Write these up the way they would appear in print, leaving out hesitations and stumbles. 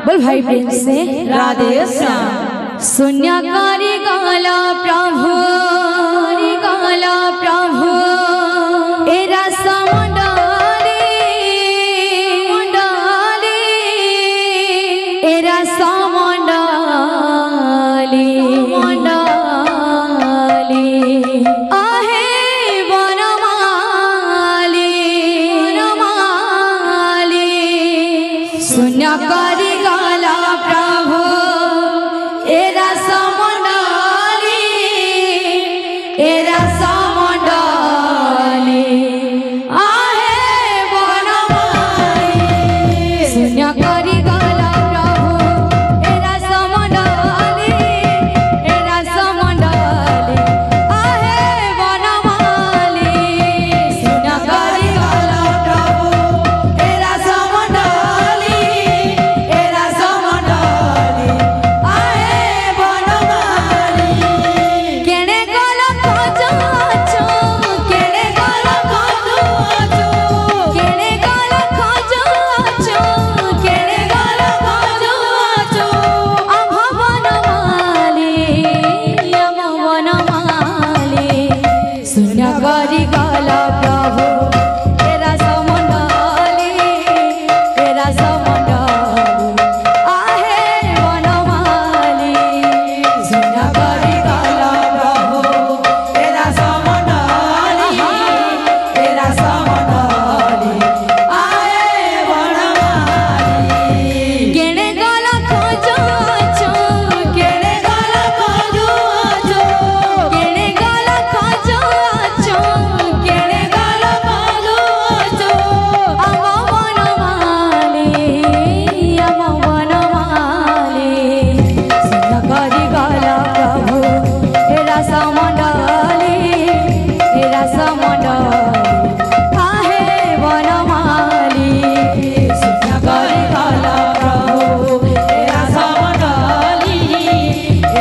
बोल भाई प्रेम से राधे श्याम। शून्यकारी गाला प्रभु एरा समंडले एरा समंडले आहे वनमाली शून्यकारी गाला प्रभु एरा समंडले एरा समंडले आहे वनमाली शून्यकारी गाला प्रभु एरा समंडले एरा समंडले आहे वनमाली शून्यकारी गाला प्रभु एरा समंडले एरा समंडले आहे वनमाली केणे गला खोजो केणे गला खोजो केणे गला खोजो केणे गला खोजो आम वनमाली शून्यकारी गाला प्रभु एरा समंडले एरा समंडले आहे वनमाली शून्यकारी गाला प्रभु एरा समंडले एरा समंडले आहे वनमाली केणे गला खोजो केणे गला खोजो केणे गला खोजो केणे गला खोजो आम वनमाली शून्यकारी गाला प्रभु एरा समंडले एरा समंडले आहे वनमाली शून्यकारी गाला प्रभु एरा समंडले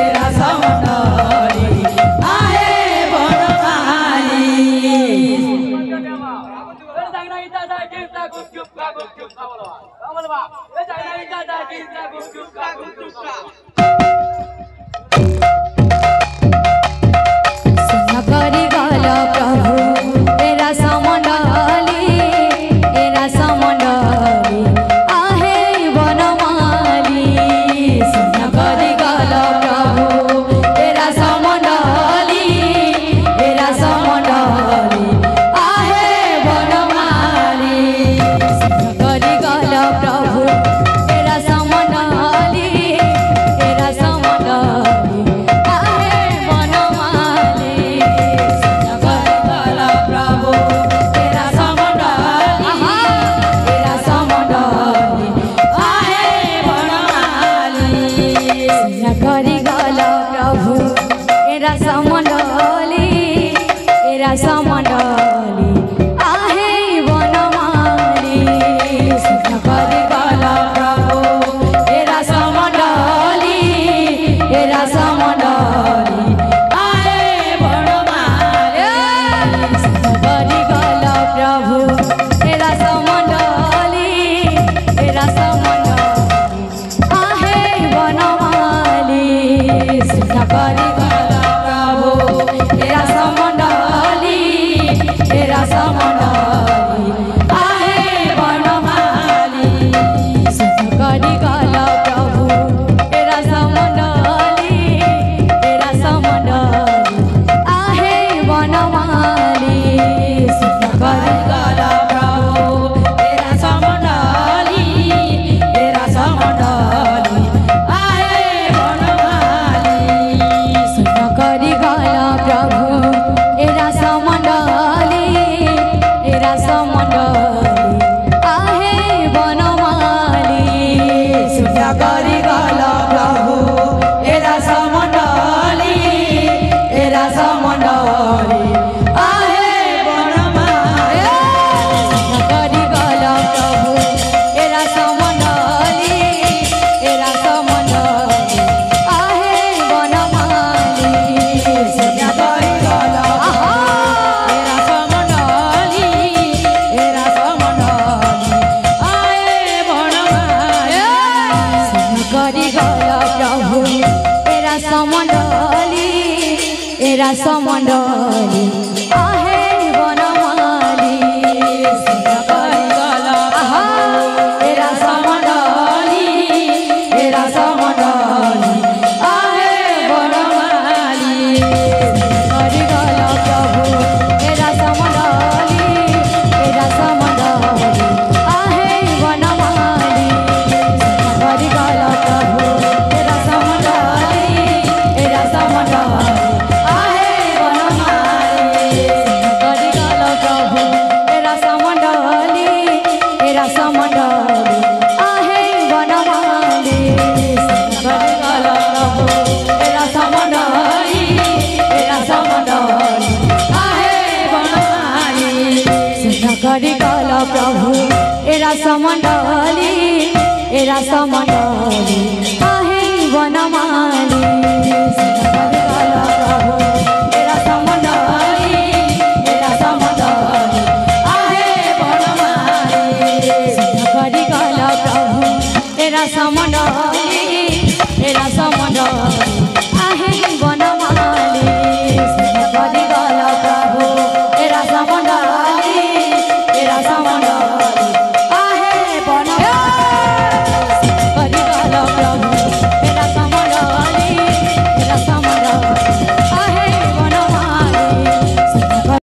एरा समंडले आहे वनमाली शून्यकारी गाला प्रभु एरा समंडले एरा समंडले आहे वनमाली शून्यकारी गाला प्रभु एरा समंडले एरा समंडले आहे वनमाली शून्यकारी गाला प्रभु एरा समंडले एरा समंडले करी गल प्रभु एरा समंडली एरा समंडली आहे बनमाली सिंह करी गल एरा समंडली एरा समंडली आहे बनमाली करी गल प्रभु एरा समंडली एरा समंडली आहे बनमाली करी गल प्रभु एरा समंडली एरा समंडली आहे बनमाली करी गल प्रभु एरा समंडली एरा समंडली आहे बनमाली करी गल प्रभु एरा समंडली एरा समंडली आहे बनमाली करी गल प्रभु एरा समंडली एरा समंडली आहे बन